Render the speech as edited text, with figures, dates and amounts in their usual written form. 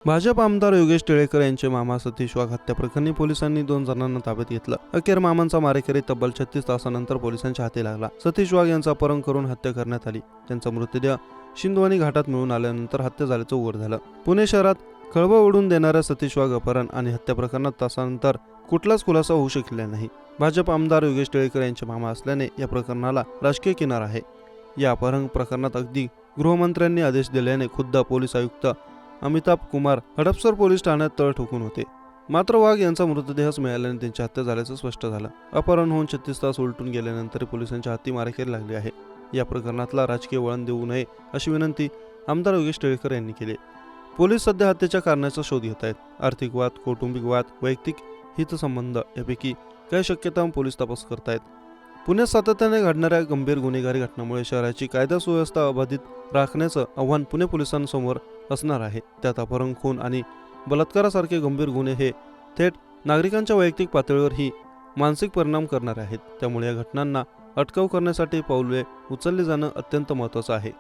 भाजप आमदार योगेश टिळेकर यांचे मामा सतीश वाघ हत्या प्रकरणी पोलिसांनी 2 जणांना ताब्यात घेतलं। अखेर मामांचा मारेकरी तब्बल 36 तासानंतर पोलिसांच्या हाती लागला। सतीश वाघ यांचा अपहरण करून हत्या करण्यात आली। त्यांचा मृतदेह शिंदवानी घाटात मिळून आल्यानंतर हत्या झाल्याचं उघड झालं। पुणे शहरात खळबळ उडून देणाऱ्या सतीश वाघ अपहरण आणि हत्या प्रकरणात तासानंतर कुठलाच खुलासा होऊ शकलेला नाही। भाजप आमदार योगेश टिळेकर यांचे मामा असल्याने या प्रकरणाला राजकीय किनार आहे। या अपहरण प्रकरणात अगदी गृहमंत्र्यांनी आदेश दिल्याने खुद्द पोलीस आयुक्त अमिताभ कुमार हडपसर पोलीस ठाण्यात तळ ठोकून होते। मात्र वाघ यांचा मृतदेहच मिळाल्याने त्यांची हत्या झाल्याचं स्पष्ट झालं। अपहरण होऊन 36 तास उलटून गेल्यानंतर पोलिसांच्या हाती मारेकरी लागली आहे। या प्रकरणातला राजकीय वळण देऊ नये अशी विनंती आमदार योगेश टिळेकर यांनी केली। पोलीस सध्या हत्येच्या कारणाचा शोध घेत आहेत। आर्थिक वाद, कौटुंबिक वाद, वैयक्तिक हितसंबंध यापैकी काही शक्यता पोलीस तपास करतायत। पुण्यात सातत्याने घडणाऱ्या गंभीर गुन्हेगारी घटनांमुळे शहराची कायदा सुव्यवस्था अबाधित राखण्याचं आव्हान पुणे पोलिसांसमोर असणार आहे। त्यात अपहरण, खून आणि बलात्कारासारखे गंभीर गुन्हे हे थेट नागरिकांच्या वैयक्तिक पातळीवरही मानसिक परिणाम करणारे आहेत। त्यामुळे या घटनांना अटकाव करण्यासाठी पाऊले उचलली जाणं अत्यंत महत्त्वाचं आहे।